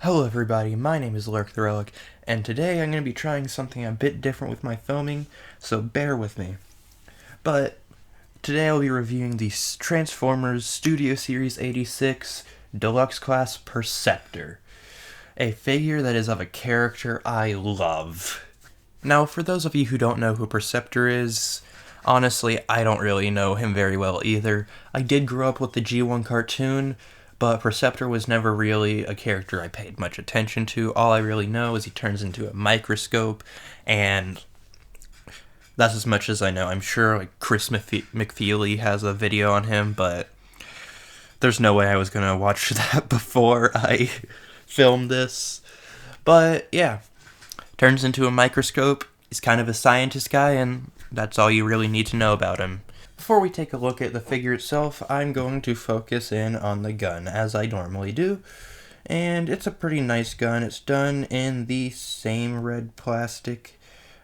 Hello everybody, my name is Lurk the Relic, and today I'm going to be trying something a bit different with my filming, so bear with me. But today I'll be reviewing the Transformers Studio Series 86 Deluxe Class Perceptor, a figure that is of a character I love. Now, for those of you who don't know who Perceptor is, honestly, I don't really know him very well either. I did grow up with the G1 cartoon, but Perceptor was never really a character I paid much attention to. All I really know is he turns into a microscope, and that's as much as I know. I'm sure Chris McFeely has a video on him, but there's no way I was going to watch that before I filmed this. But yeah, turns into a microscope. He's kind of a scientist guy, and that's all you really need to know about him. Before we take a look at the figure itself, I'm going to focus in on the gun, as I normally do. And it's a pretty nice gun. It's done in the same red plastic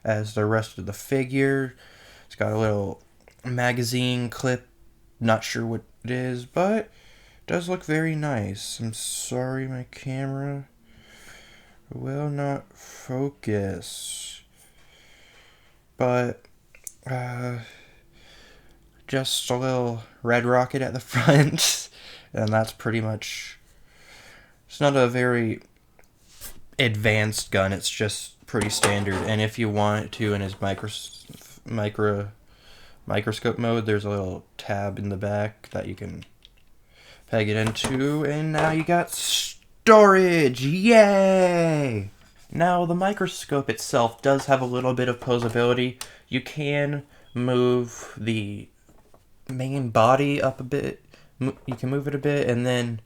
as the rest of the figure. It's got a little magazine clip. Not sure what it is, but it does look very nice. I'm sorry my camera will not focus. But, just a little red rocket at the front, and that's pretty much, it's not a very advanced gun, it's just pretty standard. And if you want to, in his microscope mode, there's a little tab in the back that you can peg it into, and now you got storage. Yay! Now, the microscope itself does have a little bit of posability. You can move the main body up a bit. You can move it a bit, and then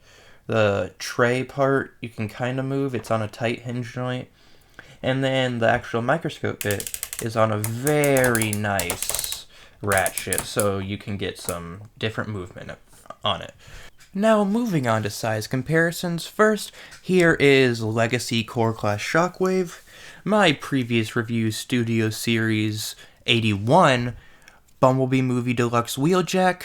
the tray part you can kind of move. It's on a tight hinge joint. And then the actual microscope bit is on a very nice ratchet, so you can get some different movement on it. Now, moving on to size comparisons. First, here is Legacy Core Class Shockwave, my previous review Studio Series 81 Bumblebee Movie Deluxe Wheeljack,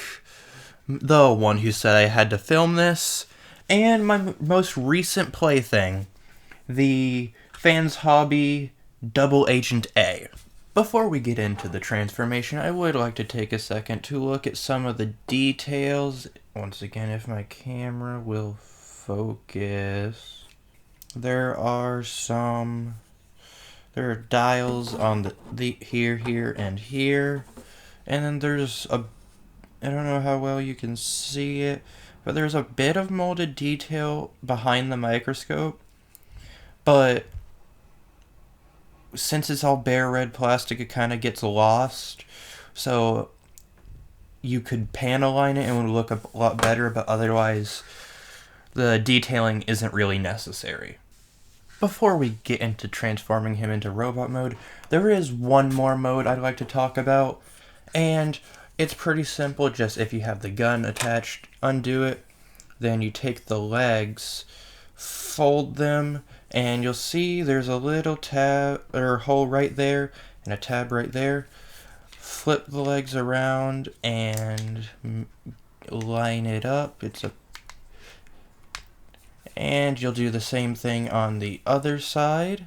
the one who said I had to film this, and my most recent plaything, the Fans Hobby Double Agent A. Before we get into the transformation, I would like to take a second to look at some of the details. Once again, if my camera will focus. There are dials on the here, and here. And then there's I don't know how well you can see it, but there's a bit of molded detail behind the microscope. But since it's all bare red plastic, it kind of gets lost. So you could panel line it and it would look a lot better, but otherwise the detailing isn't really necessary. Before we get into transforming him into robot mode, there is one more mode I'd like to talk about. And it's pretty simple. Just if you have the gun attached, undo it. Then you take the legs, fold them, and you'll see there's a little tab or hole right there and a tab right there. Flip the legs around and line it up. And you'll do the same thing on the other side.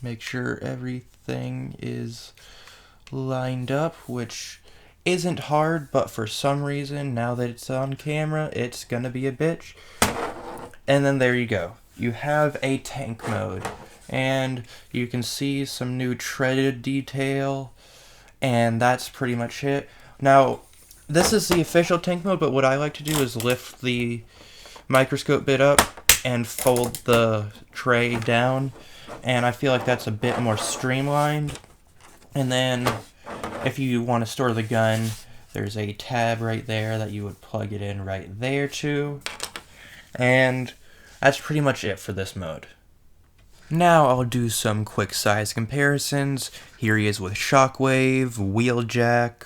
Make sure everything is lined up, which isn't hard, but for some reason, now that it's on camera, it's gonna be a bitch. And then there you go. You have a tank mode, and you can see some new treaded detail, and that's pretty much it. Now, this is the official tank mode, but what I like to do is lift the microscope bit up and fold the tray down, and I feel like that's a bit more streamlined. And then if you want to store the gun, there's a tab right there that you would plug it in right there too. And that's pretty much it for this mode. Now I'll do some quick size comparisons. Here he is with Shockwave, Wheeljack,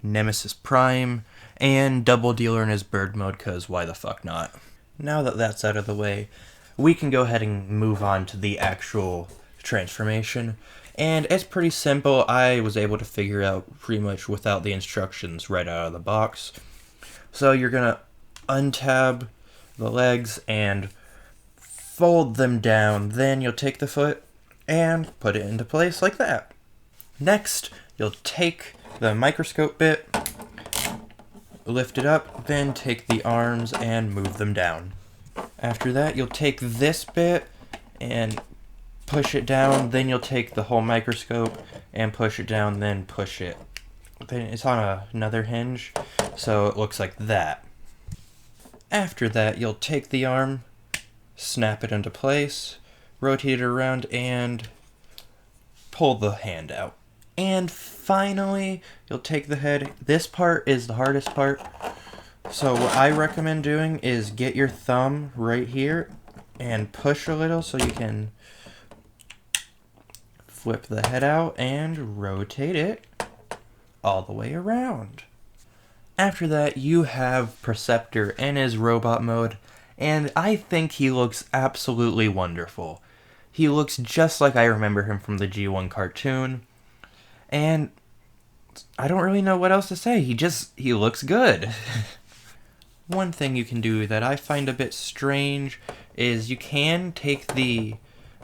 Nemesis Prime, and Double Dealer in his bird mode, cause why the fuck not? Now that that's out of the way, we can go ahead and move on to the actual transformation. And it's pretty simple. I was able to figure out pretty much without the instructions right out of the box. So you're gonna untab the legs and fold them down. Then you'll take the foot and put it into place like that. Next, you'll take the microscope bit, lift it up, then take the arms and move them down. After that, you'll take this bit and push it down, then you'll take the whole microscope and push it down, then push it. Then it's on another hinge, so it looks like that. After that, you'll take the arm, snap it into place, rotate it around, and pull the hand out. And finally, you'll take the head. This part is the hardest part. So what I recommend doing is get your thumb right here and push a little so you can flip the head out and rotate it all the way around. After that, you have Perceptor in his robot mode, and I think he looks absolutely wonderful. He looks just like I remember him from the G1 cartoon, and I don't really know what else to say. He looks good. One thing you can do that I find a bit strange is you can take the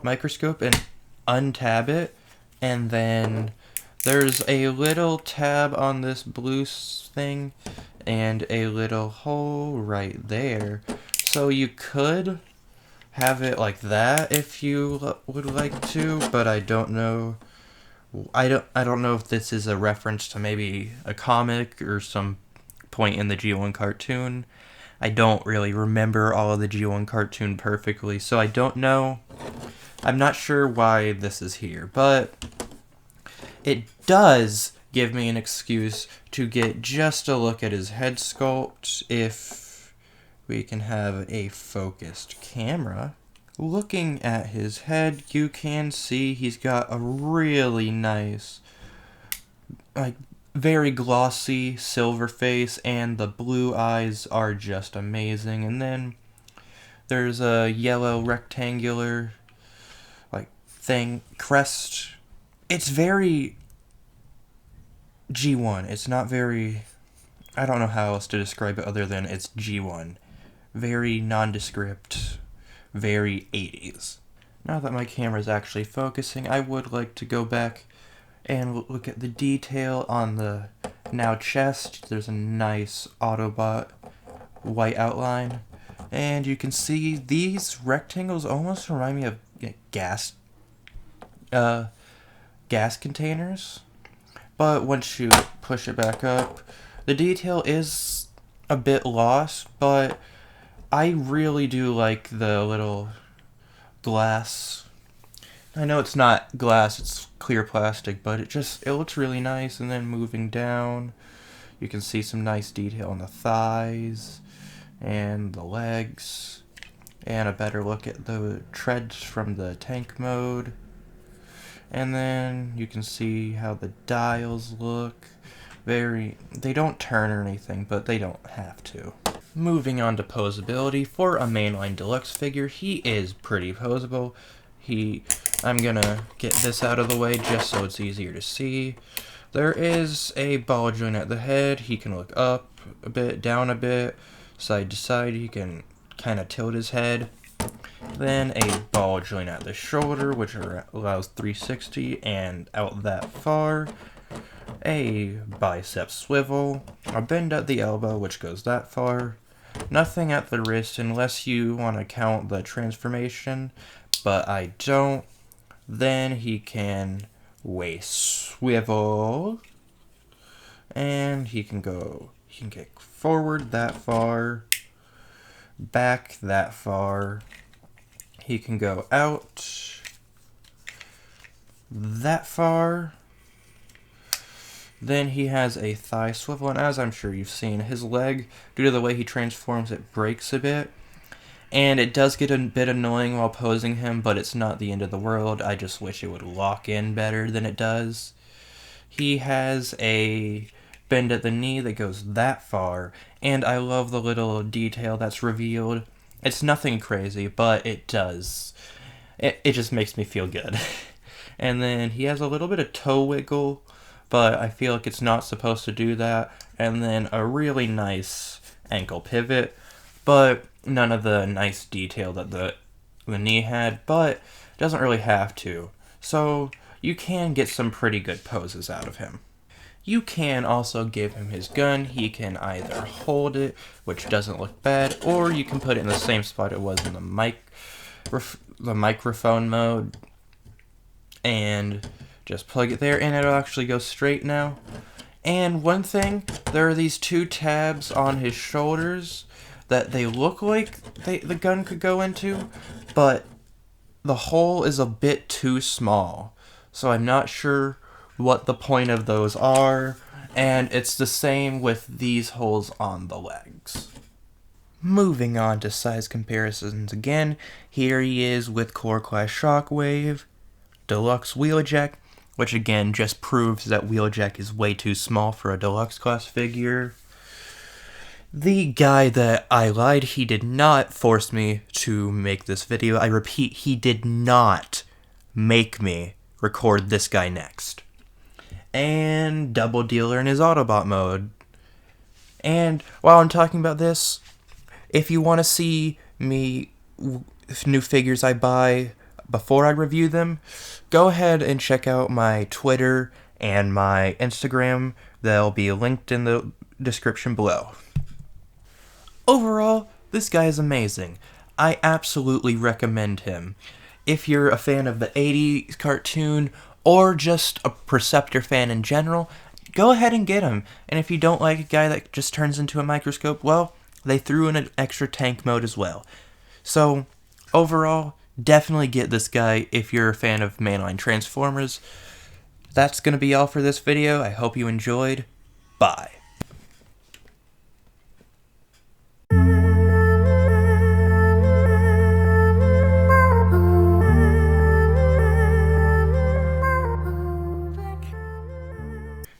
microscope and untab it, and then there's a little tab on this blue thing and a little hole right there. So you could have it like that if you would like to, but I don't know. I don't know if this is a reference to maybe a comic or some point in the G1 cartoon. I don't really remember all of the G1 cartoon perfectly, so I don't know. I'm not sure why this is here, but it does give me an excuse to get just a look at his head sculpt if we can have a focused camera. Looking at his head, you can see he's got a really nice, like, very glossy silver face, and the blue eyes are just amazing. And then there's a yellow rectangular, like, thing, crest. It's very G1. It's not very, I don't know how else to describe it other than it's G1. Very nondescript, very 80s. Now that my camera's actually focusing, I would like to go back and look at the detail on the now chest. There's a nice Autobot white outline, and you can see these rectangles almost remind me of gas containers, but once you push it back up, the detail is a bit lost, but I really do like the little glass. I know it's not glass, it's clear plastic, but it looks really nice. And then moving down, you can see some nice detail on the thighs and the legs, and a better look at the treads from the tank mode. And then you can see how the dials look. They don't turn or anything, but they don't have to. Moving on to posability, for a mainline deluxe figure, he is pretty posable. I'm gonna get this out of the way just so it's easier to see. There is a ball joint at the head. He can look up a bit, down a bit, side to side. He can kind of tilt his head. Then a ball joint at the shoulder, which allows 360 and out that far. A bicep swivel. A bend at the elbow, which goes that far. Nothing at the wrist unless you want to count the transformation, but I don't. Then he can waist swivel, and he can kick forward that far, back that far. He can go out that far. Then he has a thigh swivel, and as I'm sure you've seen, his leg, due to the way he transforms, it breaks a bit. And it does get a bit annoying while posing him, but it's not the end of the world. I just wish it would lock in better than it does. He has a bend at the knee that goes that far, and I love the little detail that's revealed. It's nothing crazy, but it does. It just makes me feel good. And then he has a little bit of toe wiggle, but I feel like it's not supposed to do that. And then a really nice ankle pivot. but none of the nice detail that the knee had, but it doesn't really have to. So you can get some pretty good poses out of him. You can also give him his gun. He can either hold it, which doesn't look bad, or you can put it in the same spot it was in the microphone mode, and just plug it there, and it'll actually go straight now. And one thing, there are these two tabs on his shoulders that they look like the gun could go into, but the hole is a bit too small. So I'm not sure what the point of those are, and it's the same with these holes on the legs. Moving on to size comparisons again, here he is with Core Class Shockwave, Deluxe Wheeljack, which again just proves that Wheeljack is way too small for a Deluxe class figure. The guy that I lied, he did not force me to make this video. I repeat, he did not make me record this guy next. And Double Dealer in his Autobot mode. And while I'm talking about this, if you want to see me new figures I buy before I review them, go ahead and check out my Twitter and my Instagram. They'll be linked in the description below. Overall, this guy is amazing. I absolutely recommend him. If you're a fan of the 80s cartoon, or just a Perceptor fan in general, go ahead and get him. And if you don't like a guy that just turns into a microscope, well, they threw in an extra tank mode as well. So, overall, definitely get this guy if you're a fan of mainline Transformers. That's going to be all for this video. I hope you enjoyed. Bye.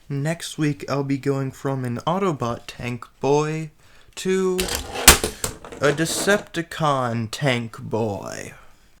Next week, I'll be going from an Autobot tank boy to a Decepticon tank boy.